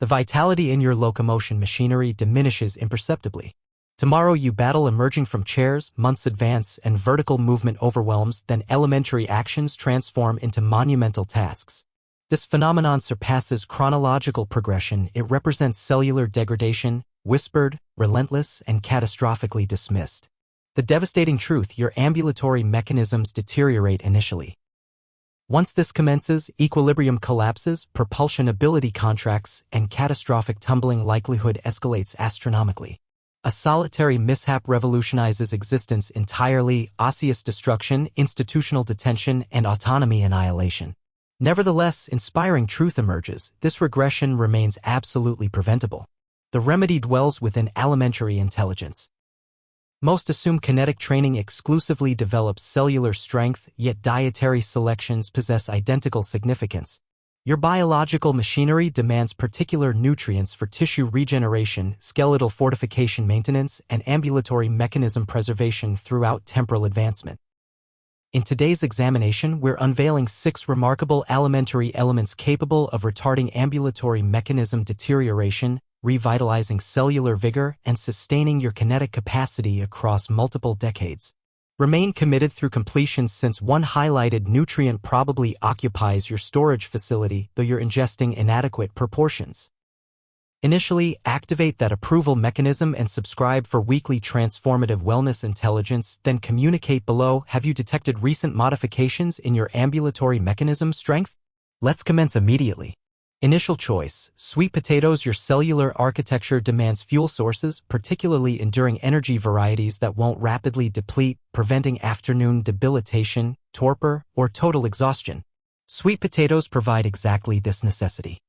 the vitality in your locomotion machinery diminishes imperceptibly. Tomorrow you battle emerging from chairs, months advance, and vertical movement overwhelms, then elementary actions transform into monumental tasks. This phenomenon surpasses chronological progression. It represents cellular degradation, whispered, relentless, and catastrophically dismissed. The devastating truth: your ambulatory mechanisms deteriorate initially. Once this commences, equilibrium collapses, propulsion ability contracts, and catastrophic tumbling likelihood escalates astronomically. A solitary mishap revolutionizes existence entirely: osseous destruction, institutional detention, and autonomy annihilation. Nevertheless, inspiring truth emerges: this regression remains absolutely preventable. The remedy dwells within elementary intelligence. Most assume kinetic training exclusively develops cellular strength, yet dietary selections possess identical significance. Your biological machinery demands particular nutrients for tissue regeneration, skeletal fortification maintenance, and ambulatory mechanism preservation throughout temporal advancement. In today's examination, we're unveiling 6 remarkable elementary elements capable of retarding ambulatory mechanism deterioration, revitalizing cellular vigor, and sustaining your kinetic capacity across multiple decades. Remain committed through completion, since one highlighted nutrient probably occupies your storage facility, though you're ingesting inadequate proportions. Initially, activate that approval mechanism and subscribe for weekly transformative wellness intelligence, then communicate below: have you detected recent modifications in your ambulatory mechanism strength? Let's commence immediately. Initial choice: sweet potatoes. Your cellular architecture demands fuel sources, particularly enduring energy varieties that won't rapidly deplete, preventing afternoon debilitation, torpor, or total exhaustion. Sweet potatoes provide exactly this necessity.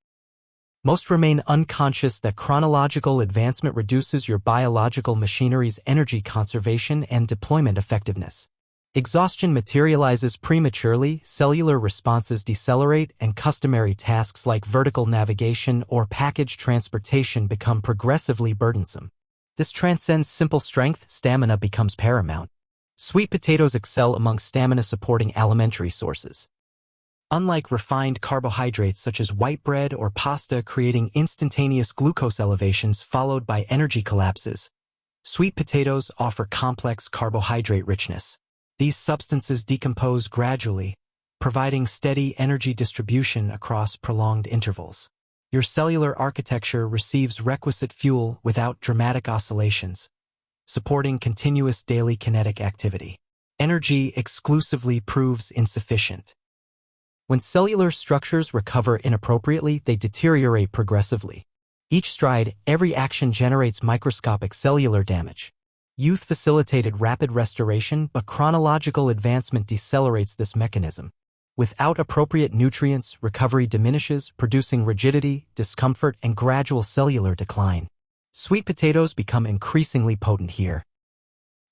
Most remain unconscious that chronological advancement reduces your biological machinery's energy conservation and deployment effectiveness. Exhaustion materializes prematurely, cellular responses decelerate, and customary tasks like vertical navigation or package transportation become progressively burdensome. This transcends simple strength. Stamina becomes paramount. Sweet potatoes excel among stamina-supporting alimentary sources. Unlike refined carbohydrates such as white bread or pasta, creating instantaneous glucose elevations followed by energy collapses, sweet potatoes offer complex carbohydrate richness. These substances decompose gradually, providing steady energy distribution across prolonged intervals. Your cellular architecture receives requisite fuel without dramatic oscillations, supporting continuous daily kinetic activity. Energy exclusively proves insufficient. When cellular structures recover inappropriately, they deteriorate progressively. Each stride, every action generates microscopic cellular damage. Youth facilitated rapid restoration, but chronological advancement decelerates this mechanism. Without appropriate nutrients, recovery diminishes, producing rigidity, discomfort, and gradual cellular decline. Sweet potatoes become increasingly potent here.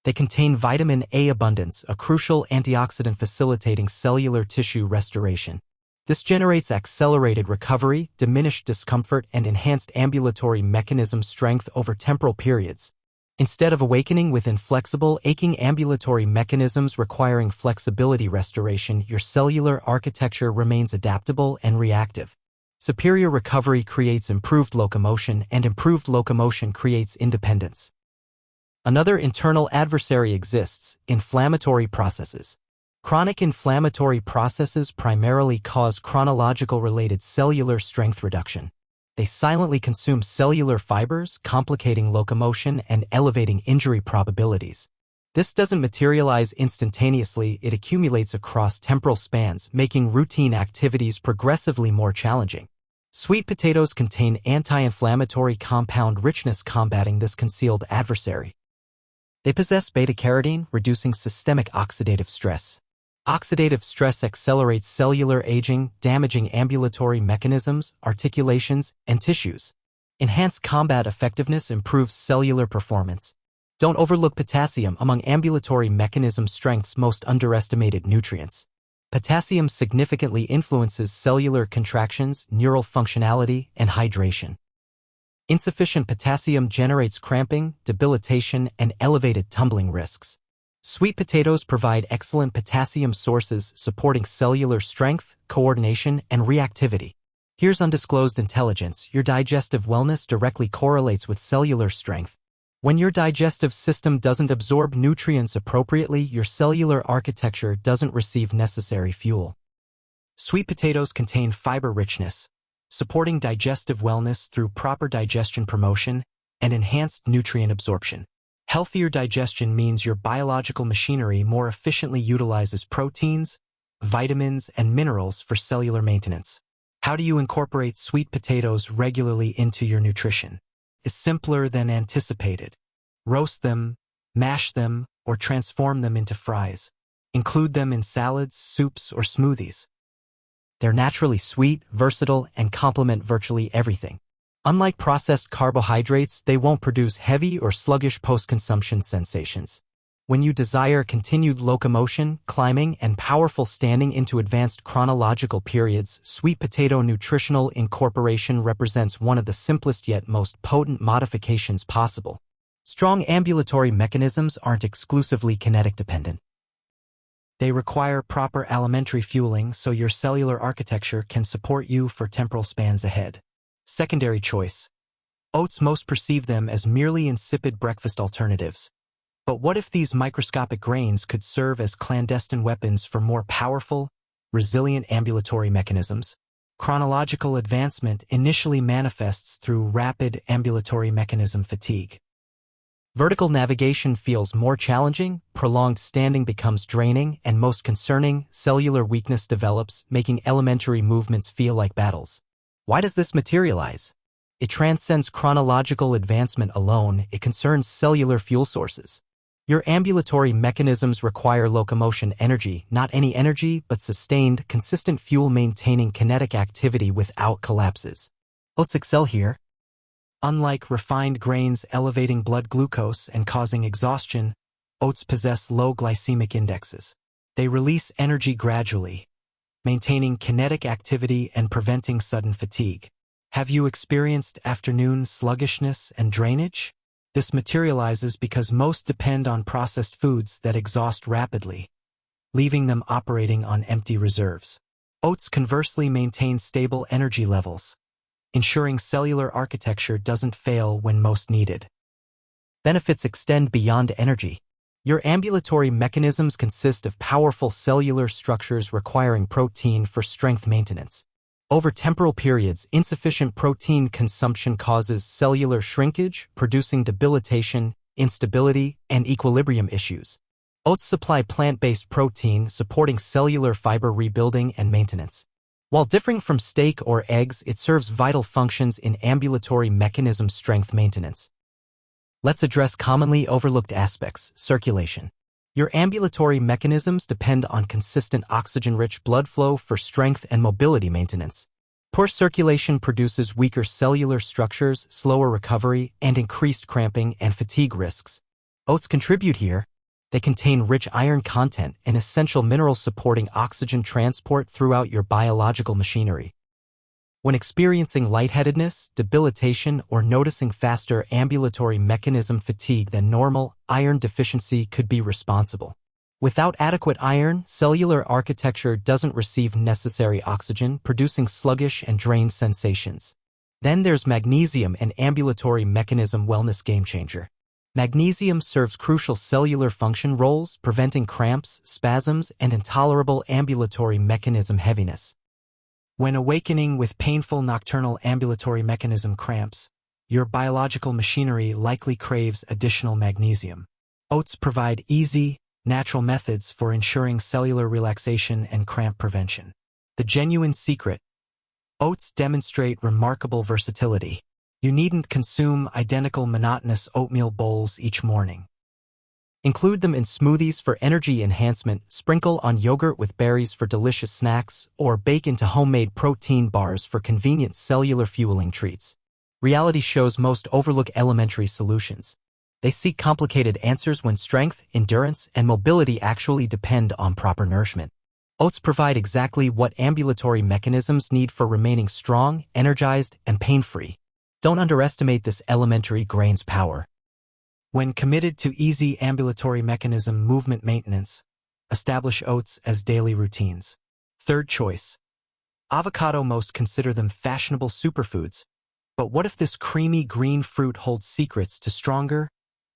They contain vitamin A abundance, a crucial antioxidant facilitating cellular tissue restoration. This generates accelerated recovery, diminished discomfort, and enhanced ambulatory mechanism strength over temporal periods. Instead of awakening with inflexible, aching ambulatory mechanisms requiring flexibility restoration, your cellular architecture remains adaptable and reactive. Superior recovery creates improved locomotion, and improved locomotion creates independence. Another internal adversary exists: inflammatory processes. Chronic inflammatory processes primarily cause chronological-related cellular strength reduction. They silently consume cellular fibers, complicating locomotion and elevating injury probabilities. This doesn't materialize instantaneously; it accumulates across temporal spans, making routine activities progressively more challenging. Sweet potatoes contain anti-inflammatory compound richness, combating this concealed adversary. They possess beta-carotene, reducing systemic oxidative stress. Oxidative stress accelerates cellular aging, damaging ambulatory mechanisms, articulations, and tissues. Enhanced combat effectiveness improves cellular performance. Don't overlook potassium, among ambulatory mechanism strength's most underestimated nutrients. Potassium significantly influences cellular contractions, neural functionality, and hydration. Insufficient potassium generates cramping, debilitation, and elevated tumbling risks. Sweet potatoes provide excellent potassium sources, supporting cellular strength, coordination, and reactivity. Here's undisclosed intelligence. Your digestive wellness directly correlates with cellular strength. When your digestive system doesn't absorb nutrients appropriately, your cellular architecture doesn't receive necessary fuel. Sweet potatoes contain fiber richness, supporting digestive wellness through proper digestion promotion and enhanced nutrient absorption. Healthier digestion means your biological machinery more efficiently utilizes proteins, vitamins, and minerals for cellular maintenance. How do you incorporate sweet potatoes regularly into your nutrition? Is simpler than anticipated. Roast them, mash them, or transform them into fries. Include them in salads, soups, or smoothies. They're naturally sweet, versatile, and complement virtually everything. Unlike processed carbohydrates, they won't produce heavy or sluggish post-consumption sensations. When you desire continued locomotion, climbing, and powerful standing into advanced chronological periods, sweet potato nutritional incorporation represents one of the simplest yet most potent modifications possible. Strong ambulatory mechanisms aren't exclusively kinetic dependent. They require proper alimentary fueling so your cellular architecture can support you for temporal spans ahead. Secondary choice. Oats. Most perceive them as merely insipid breakfast alternatives. But what if these microscopic grains could serve as clandestine weapons for more powerful, resilient ambulatory mechanisms? Chronological advancement initially manifests through rapid ambulatory mechanism fatigue. Vertical navigation feels more challenging, prolonged standing becomes draining, and most concerning, cellular weakness develops, making elementary movements feel like battles. Why does this materialize? It transcends chronological advancement alone. It concerns cellular fuel sources. Your ambulatory mechanisms require locomotion energy, not any energy, but sustained, consistent fuel maintaining kinetic activity without collapses. Oats excel here. Unlike refined grains elevating blood glucose and causing exhaustion, oats possess low glycemic indexes. They release energy gradually, maintaining kinetic activity and preventing sudden fatigue. Have you experienced afternoon sluggishness and drainage? This materializes because most depend on processed foods that exhaust rapidly, leaving them operating on empty reserves. Oats conversely maintain stable energy levels, ensuring cellular architecture doesn't fail when most needed. Benefits extend beyond energy. Your ambulatory mechanisms consist of powerful cellular structures requiring protein for strength maintenance. Over temporal periods, insufficient protein consumption causes cellular shrinkage, producing debilitation, instability, and equilibrium issues. Oats supply plant-based protein, supporting cellular fiber rebuilding and maintenance. While differing from steak or eggs, it serves vital functions in ambulatory mechanism strength maintenance. Let's address commonly overlooked aspects: circulation. Your ambulatory mechanisms depend on consistent oxygen-rich blood flow for strength and mobility maintenance. Poor circulation produces weaker cellular structures, slower recovery, and increased cramping and fatigue risks. Oats contribute here. They contain rich iron content, an essential mineral supporting oxygen transport throughout your biological machinery. When experiencing lightheadedness, debilitation, or noticing faster ambulatory mechanism fatigue than normal, iron deficiency could be responsible. Without adequate iron, cellular architecture doesn't receive necessary oxygen, producing sluggish and drained sensations. Then there's magnesium, an ambulatory mechanism wellness game changer. Magnesium serves crucial cellular function roles, preventing cramps, spasms, and intolerable ambulatory mechanism heaviness. When awakening with painful nocturnal ambulatory mechanism cramps, your biological machinery likely craves additional magnesium. Oats provide easy, natural methods for ensuring cellular relaxation and cramp prevention. The genuine secret: oats demonstrate remarkable versatility. You needn't consume identical monotonous oatmeal bowls each morning. Include them in smoothies for energy enhancement, sprinkle on yogurt with berries for delicious snacks, or bake into homemade protein bars for convenient cellular fueling treats. Reality shows most overlook elementary solutions. They seek complicated answers when strength, endurance, and mobility actually depend on proper nourishment. Oats provide exactly what ambulatory mechanisms need for remaining strong, energized, and pain-free. Don't underestimate this elementary grain's power. When committed to easy ambulatory mechanism movement maintenance, establish oats as daily routines. Third choice: Avocado most consider them fashionable superfoods. But what if this creamy green fruit holds secrets to stronger,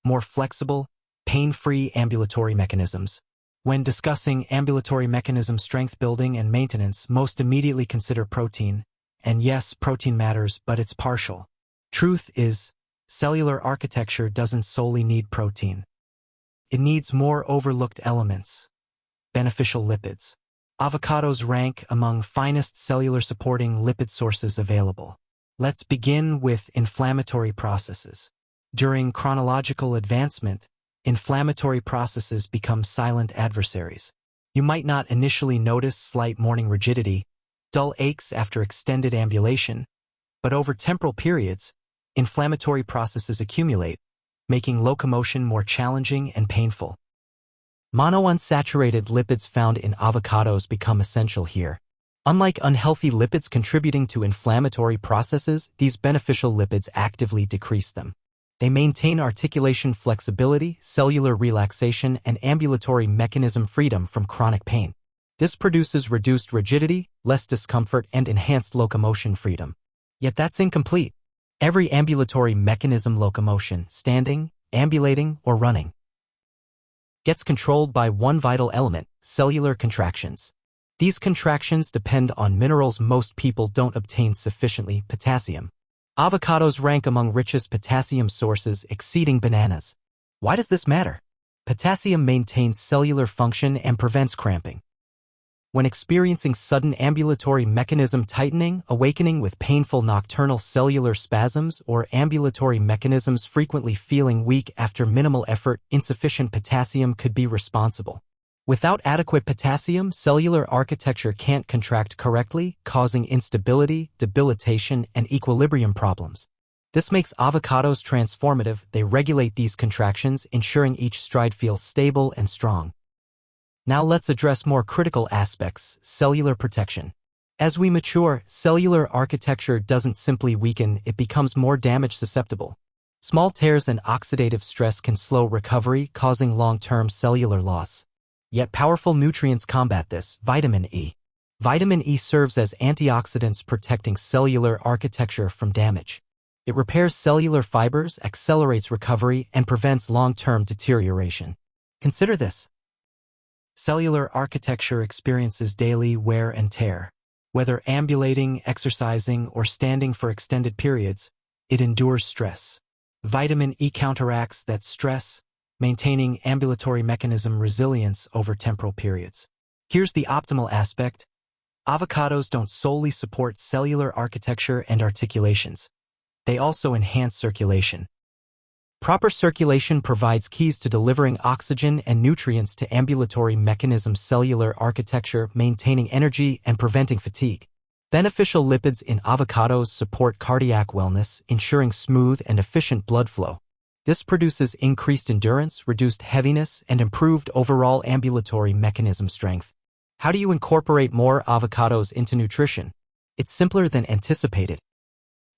more flexible, pain-free ambulatory mechanisms? When discussing ambulatory mechanism strength building and maintenance, most immediately consider protein. And yes, protein matters, but it's partial. Truth is, cellular architecture doesn't solely need protein. It needs more overlooked elements. Beneficial lipids. Avocados rank among finest cellular supporting lipid sources available. Let's begin with inflammatory processes. During chronological advancement, inflammatory processes become silent adversaries. You might not initially notice slight morning rigidity, dull aches after extended ambulation, but over temporal periods, inflammatory processes accumulate, making locomotion more challenging and painful. Monounsaturated lipids found in avocados become essential here. Unlike unhealthy lipids contributing to inflammatory processes, these beneficial lipids actively decrease them. They maintain articulation flexibility, cellular relaxation, and ambulatory mechanism freedom from chronic pain. This produces reduced rigidity, less discomfort, and enhanced locomotion freedom. Yet that's incomplete. Every ambulatory mechanism locomotion, standing, ambulating, or running, gets controlled by one vital element, cellular contractions. These contractions depend on minerals most people don't obtain sufficiently: potassium. Avocados rank among richest potassium sources, exceeding bananas. Why does this matter? Potassium maintains cellular function and prevents cramping. When experiencing sudden ambulatory mechanism tightening, awakening with painful nocturnal cellular spasms, or ambulatory mechanisms frequently feeling weak after minimal effort, insufficient potassium could be responsible. Without adequate potassium, cellular architecture can't contract correctly, causing instability, debilitation, and equilibrium problems. This makes avocados transformative. They regulate these contractions, ensuring each stride feels stable and strong. Now let's address more critical aspects: cellular protection. As we mature, cellular architecture doesn't simply weaken, it becomes more damage susceptible. Small tears and oxidative stress can slow recovery, causing long-term cellular loss. Yet powerful nutrients combat this: vitamin E. Vitamin E serves as antioxidants, protecting cellular architecture from damage. It repairs cellular fibers, accelerates recovery, and prevents long-term deterioration. Consider this. Cellular architecture experiences daily wear and tear. Whether ambulating, exercising, or standing for extended periods, it endures stress. Vitamin E counteracts that stress, maintaining ambulatory mechanism resilience over temporal periods. Here's the optimal aspect. Avocados don't solely support cellular architecture and articulations. They also enhance circulation. Proper circulation provides keys to delivering oxygen and nutrients to ambulatory mechanisms, cellular architecture, maintaining energy, and preventing fatigue. Beneficial lipids in avocados support cardiac wellness, ensuring smooth and efficient blood flow. This produces increased endurance, reduced heaviness, and improved overall ambulatory mechanism strength. How do you incorporate more avocados into nutrition? It's simpler than anticipated.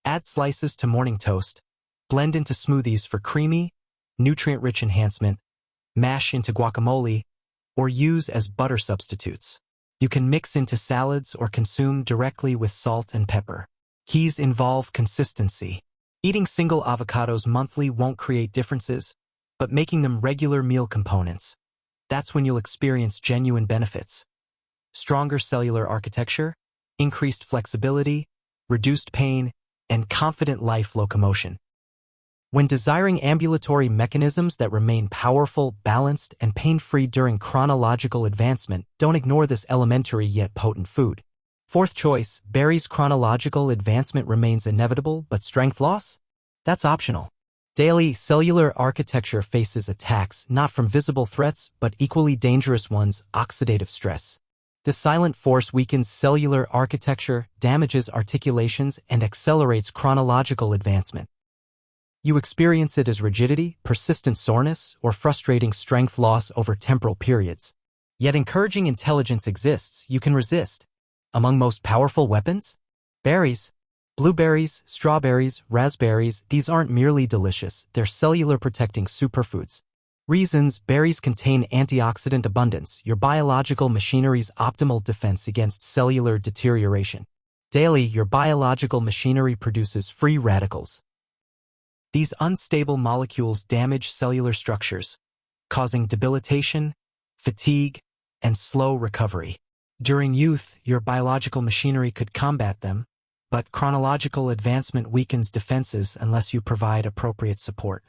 Add slices to morning toast. Blend into smoothies for creamy, nutrient-rich enhancement. Mash into guacamole, or use as butter substitutes. You can mix into salads or consume directly with salt and pepper. Keys involve consistency. Eating single avocados monthly won't create differences, but making them regular meal components. That's when you'll experience genuine benefits. Stronger cellular architecture, increased flexibility, reduced pain, and confident life locomotion. When desiring ambulatory mechanisms that remain powerful, balanced, and pain-free during chronological advancement, don't ignore this elementary yet potent food. Fourth choice, berries. Chronological advancement remains inevitable, but strength loss? That's optional. Daily cellular architecture faces attacks not from visible threats, but equally dangerous ones: oxidative stress. This silent force weakens cellular architecture, damages articulations, and accelerates chronological advancement. You experience it as rigidity, persistent soreness, or frustrating strength loss over temporal periods. Yet encouraging intelligence exists. You can resist. Among most powerful weapons? Berries. Blueberries, strawberries, raspberries, these aren't merely delicious, they're cellular protecting superfoods. Reasons: berries contain antioxidant abundance, your biological machinery's optimal defense against cellular deterioration. Daily, your biological machinery produces free radicals. These unstable molecules damage cellular structures, causing debilitation, fatigue, and slow recovery. During youth, your biological machinery could combat them, but chronological advancement weakens defenses unless you provide appropriate support.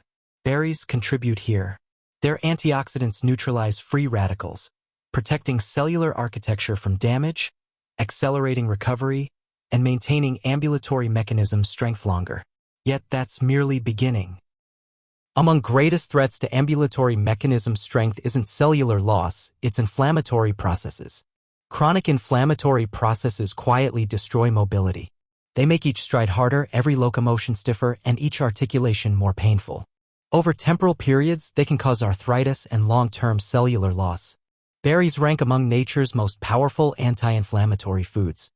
Berries contribute here. Their antioxidants neutralize free radicals, protecting cellular architecture from damage, accelerating recovery, and maintaining ambulatory mechanism strength longer. Yet that's merely beginning. Among greatest threats to ambulatory mechanism strength isn't cellular loss, it's inflammatory processes. Chronic inflammatory processes quietly destroy mobility. They make each stride harder, every locomotion stiffer, and each articulation more painful. Over temporal periods, they can cause arthritis and long-term cellular loss. Berries rank among nature's most powerful anti-inflammatory foods.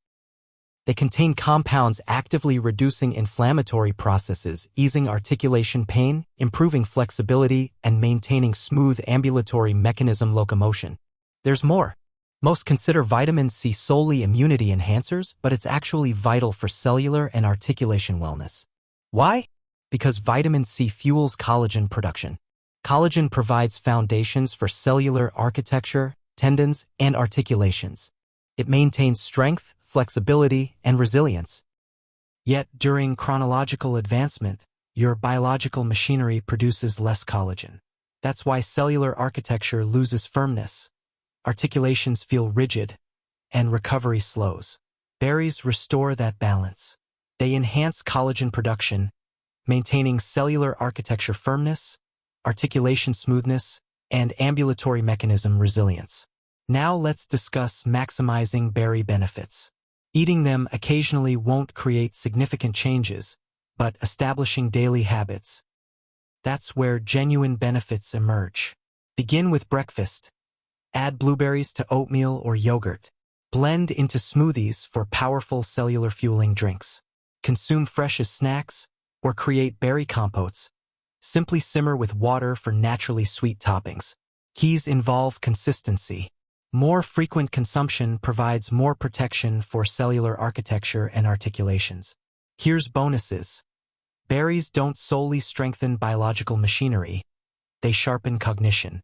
They contain compounds actively reducing inflammatory processes, easing articulation pain, improving flexibility, and maintaining smooth ambulatory mechanism locomotion. There's more. Most consider vitamin C solely immunity enhancers, but it's actually vital for cellular and articulation wellness. Why? Because vitamin C fuels collagen production. Collagen provides foundations for cellular architecture, tendons, and articulations. It maintains strength, flexibility, and resilience. Yet, during chronological advancement, your biological machinery produces less collagen. That's why cellular architecture loses firmness, articulations feel rigid, and recovery slows. Berries restore that balance. They enhance collagen production, maintaining cellular architecture firmness, articulation smoothness, and ambulatory mechanism resilience. Now let's discuss maximizing berry benefits. Eating them occasionally won't create significant changes, but establishing daily habits. That's where genuine benefits emerge. Begin with breakfast. Add blueberries to oatmeal or yogurt. Blend into smoothies for powerful cellular fueling drinks. Consume fresh as snacks, or create berry compotes. Simply simmer with water for naturally sweet toppings. Keys involve consistency. More frequent consumption provides more protection for cellular architecture and articulations. Here's bonuses. Berries don't solely strengthen biological machinery, they sharpen cognition.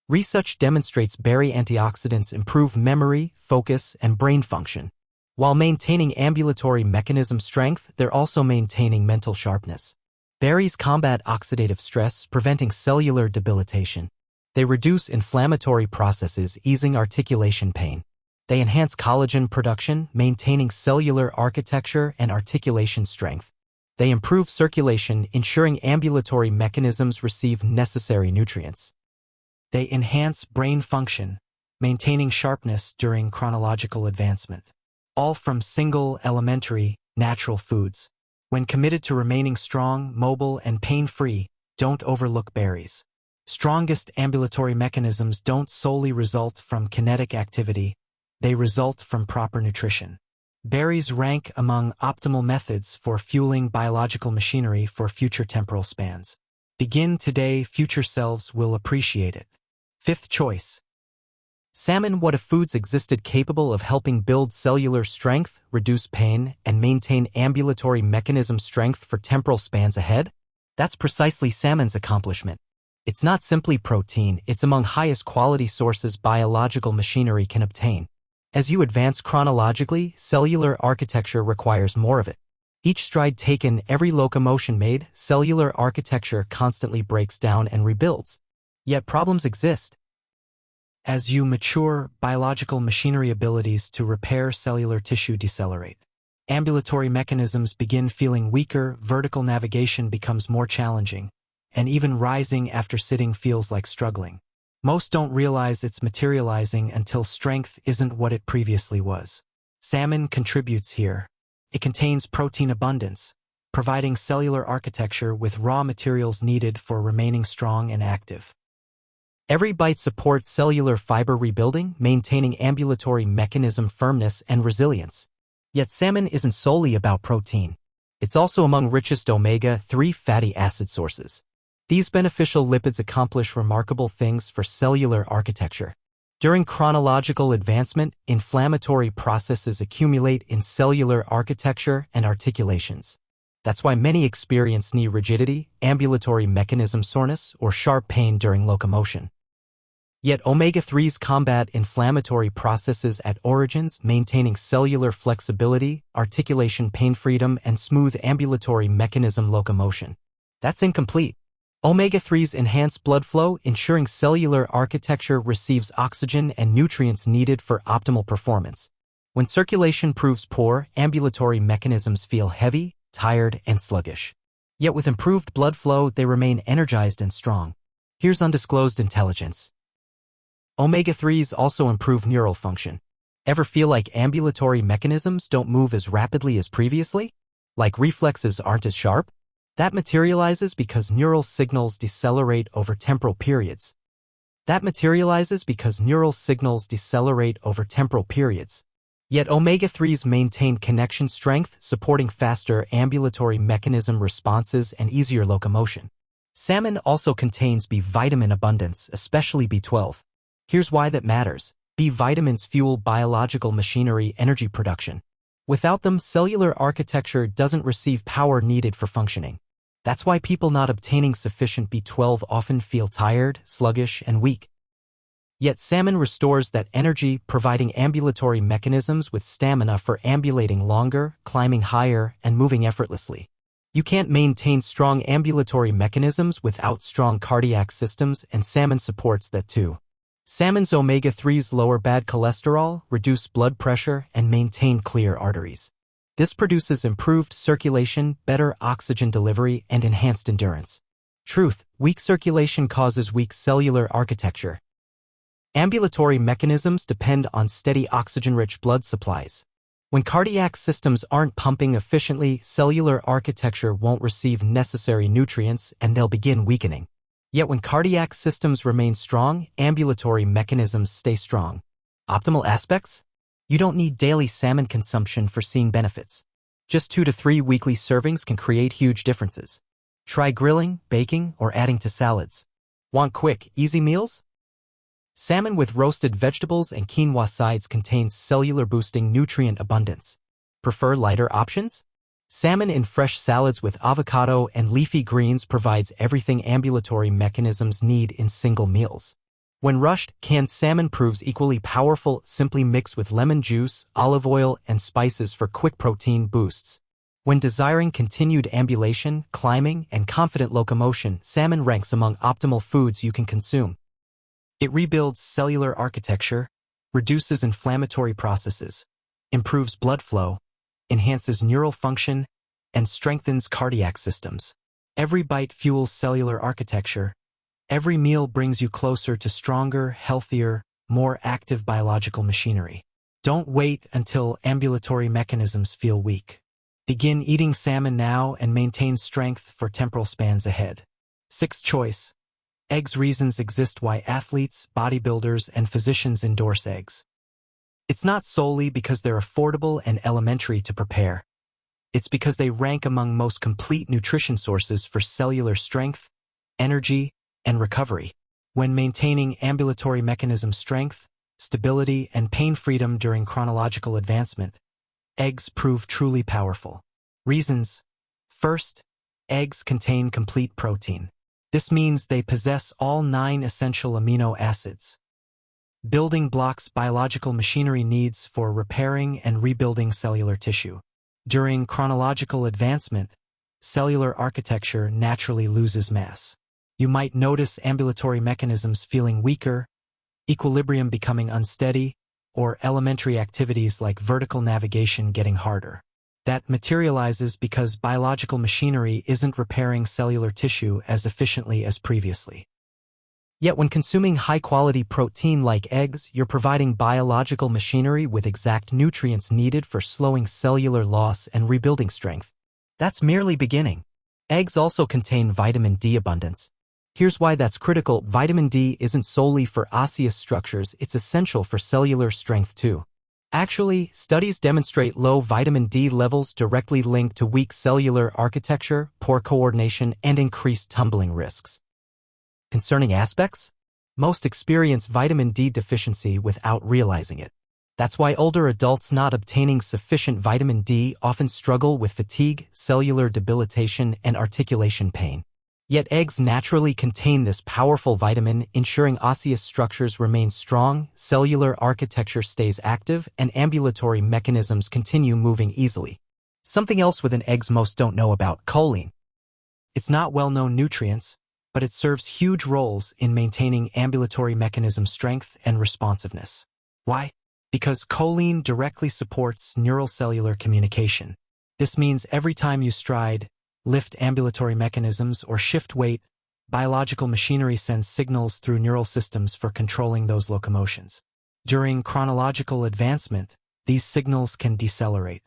Research demonstrates berry antioxidants improve memory, focus, and brain function. While maintaining ambulatory mechanism strength, they're also maintaining mental sharpness. Berries combat oxidative stress, preventing cellular debilitation. They reduce inflammatory processes, easing articulation pain. They enhance collagen production, maintaining cellular architecture and articulation strength. They improve circulation, ensuring ambulatory mechanisms receive necessary nutrients. They enhance brain function, maintaining sharpness during chronological advancement. All from single, elementary, natural foods. When committed to remaining strong, mobile, and pain-free, don't overlook berries. Strongest ambulatory mechanisms don't solely result from kinetic activity, they result from proper nutrition. Berries rank among optimal methods for fueling biological machinery for future temporal spans. Begin today, future selves will appreciate it. Fifth choice. Salmon. What if foods existed capable of helping build cellular strength, reduce pain, and maintain ambulatory mechanism strength for temporal spans ahead? That's precisely salmon's accomplishment. It's not simply protein, it's among highest quality sources biological machinery can obtain. As you advance chronologically, cellular architecture requires more of it. Each stride taken, every locomotion made, cellular architecture constantly breaks down and rebuilds. Yet problems exist. As you mature, biological machinery abilities to repair cellular tissue decelerate. Ambulatory mechanisms begin feeling weaker, vertical navigation becomes more challenging, and even rising after sitting feels like struggling. Most don't realize it's materializing until strength isn't what it previously was. Salmon contributes here. It contains protein abundance, providing cellular architecture with raw materials needed for remaining strong and active. Every bite supports cellular fiber rebuilding, maintaining ambulatory mechanism firmness and resilience. Yet salmon isn't solely about protein. It's also among richest omega-3 fatty acid sources. These beneficial lipids accomplish remarkable things for cellular architecture. During chronological advancement, inflammatory processes accumulate in cellular architecture and articulations. That's why many experience knee rigidity, ambulatory mechanism soreness, or sharp pain during locomotion. Yet omega-3s combat inflammatory processes at origins, maintaining cellular flexibility, articulation pain freedom, and smooth ambulatory mechanism locomotion. That's incomplete. Omega-3s enhance blood flow, ensuring cellular architecture receives oxygen and nutrients needed for optimal performance. When circulation proves poor, ambulatory mechanisms feel heavy, tired, and sluggish. Yet with improved blood flow, they remain energized and strong. Here's undisclosed intelligence. Omega-3s also improve neural function. Ever feel like ambulatory mechanisms don't move as rapidly as previously? Like reflexes aren't as sharp? That materializes because neural signals decelerate over temporal periods. Yet omega-3s maintain connection strength, supporting faster ambulatory mechanism responses and easier locomotion. Salmon also contains B vitamin abundance, especially B12. Here's why that matters. B vitamins fuel biological machinery energy production. Without them, cellular architecture doesn't receive power needed for functioning. That's why people not obtaining sufficient B12 often feel tired, sluggish, and weak. Yet salmon restores that energy, providing ambulatory mechanisms with stamina for ambulating longer, climbing higher, and moving effortlessly. You can't maintain strong ambulatory mechanisms without strong cardiac systems, and salmon supports that too. Salmon's omega-3s lower bad cholesterol, reduce blood pressure, and maintain clear arteries. This produces improved circulation, better oxygen delivery, and enhanced endurance. Truth: weak circulation causes weak cellular architecture. Ambulatory mechanisms depend on steady oxygen-rich blood supplies. When cardiac systems aren't pumping efficiently, cellular architecture won't receive necessary nutrients and they'll begin weakening. Yet when cardiac systems remain strong, ambulatory mechanisms stay strong. Optimal aspects? You don't need daily salmon consumption for seeing benefits. Just 2 to 3 weekly servings can create huge differences. Try grilling, baking, or adding to salads. Want quick, easy meals? Salmon with roasted vegetables and quinoa sides contains cellular-boosting nutrient abundance. Prefer lighter options? Salmon in fresh salads with avocado and leafy greens provides everything ambulatory mechanisms need in single meals. When rushed, canned salmon proves equally powerful. Simply mix with lemon juice, olive oil, and spices for quick protein boosts. When desiring continued ambulation, climbing, and confident locomotion, salmon ranks among optimal foods you can consume. It rebuilds cellular architecture, reduces inflammatory processes, improves blood flow, enhances neural function, and strengthens cardiac systems. Every bite fuels cellular architecture. Every meal brings you closer to stronger, healthier, more active biological machinery. Don't wait until ambulatory mechanisms feel weak. Begin eating salmon now and maintain strength for temporal spans ahead. 6th choice. Eggs. Reasons exist why athletes, bodybuilders, and physicians endorse eggs. It's not solely because they're affordable and elementary to prepare. It's because they rank among most complete nutrition sources for cellular strength, energy, and recovery. When maintaining ambulatory mechanism strength, stability, and pain freedom during chronological advancement, eggs prove truly powerful. Reasons. First, eggs contain complete protein. This means they possess all 9 essential amino acids, building blocks biological machinery needs for repairing and rebuilding cellular tissue. During chronological advancement, cellular architecture naturally loses mass. You might notice ambulatory mechanisms feeling weaker, equilibrium becoming unsteady, or elementary activities like vertical navigation getting harder. That materializes because biological machinery isn't repairing cellular tissue as efficiently as previously. Yet when consuming high-quality protein like eggs, you're providing biological machinery with exact nutrients needed for slowing cellular loss and rebuilding strength. That's merely beginning. Eggs also contain vitamin D abundance. Here's why that's critical. Vitamin D isn't solely for osseous structures, it's essential for cellular strength too. Actually, studies demonstrate low vitamin D levels directly linked to weak cellular architecture, poor coordination, and increased tumbling risks. Concerning aspects? Most experience vitamin D deficiency without realizing it. That's why older adults not obtaining sufficient vitamin D often struggle with fatigue, cellular debilitation, and articulation pain. Yet eggs naturally contain this powerful vitamin, ensuring osseous structures remain strong, cellular architecture stays active, and ambulatory mechanisms continue moving easily. Something else with an eggs most don't know about: choline. It's not well-known nutrients, but it serves huge roles in maintaining ambulatory mechanism strength and responsiveness. Why? Because choline directly supports neural cellular communication. This means every time you stride, lift ambulatory mechanisms, or shift weight, biological machinery sends signals through neural systems for controlling those locomotions. During chronological advancement, these signals can decelerate.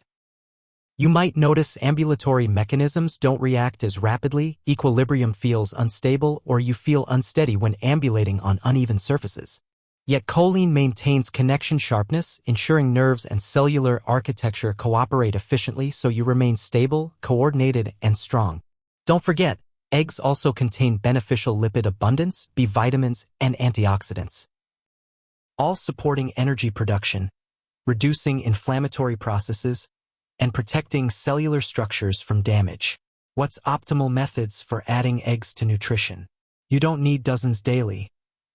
You might notice ambulatory mechanisms don't react as rapidly, equilibrium feels unstable, or you feel unsteady when ambulating on uneven surfaces. Yet choline maintains connection sharpness, ensuring nerves and cellular architecture cooperate efficiently so you remain stable, coordinated, and strong. Don't forget, eggs also contain beneficial lipid abundance, B vitamins, and antioxidants, all supporting energy production, reducing inflammatory processes, and protecting cellular structures from damage. What's optimal methods for adding eggs to nutrition? You don't need dozens daily.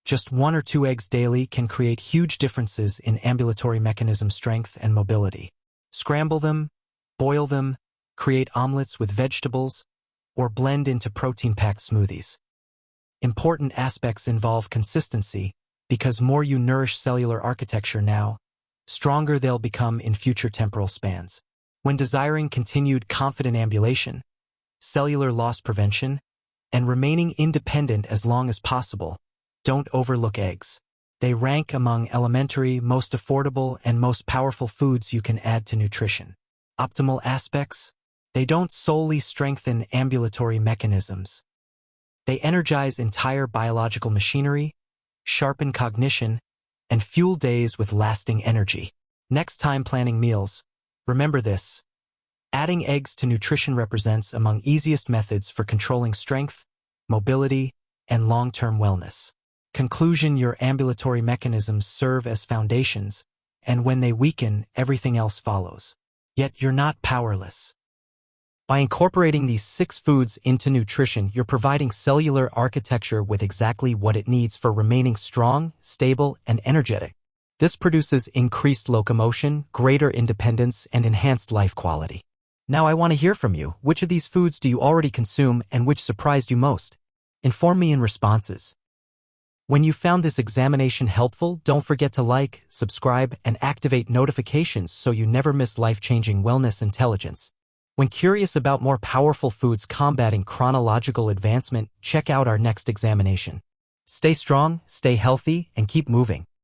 Just 1 or 2 eggs daily can create huge differences in ambulatory mechanism strength and mobility. Scramble them, boil them, create omelets with vegetables, or blend into protein-packed smoothies. Important aspects involve consistency, because more you nourish cellular architecture now, stronger they'll become in future temporal spans. When desiring continued confident ambulation, cellular loss prevention, and remaining independent as long as possible, don't overlook eggs. They rank among elementary, most affordable, and most powerful foods you can add to nutrition. Optimal aspects? They don't solely strengthen ambulatory mechanisms. They energize entire biological machinery, sharpen cognition, and fuel days with lasting energy. Next time planning meals, remember this: adding eggs to nutrition represents among easiest methods for controlling strength, mobility, and long-term wellness. Conclusion: your ambulatory mechanisms serve as foundations, and when they weaken, everything else follows. Yet you're not powerless. By incorporating these 6 foods into nutrition, you're providing cellular architecture with exactly what it needs for remaining strong, stable, and energetic. This produces increased locomotion, greater independence, and enhanced life quality. Now I want to hear from you. Which of these foods do you already consume and which surprised you most? Inform me in responses. When you found this examination helpful, don't forget to like, subscribe, and activate notifications so you never miss life-changing wellness intelligence. When curious about more powerful foods combating chronological advancement, check out our next examination. Stay strong, stay healthy, and keep moving.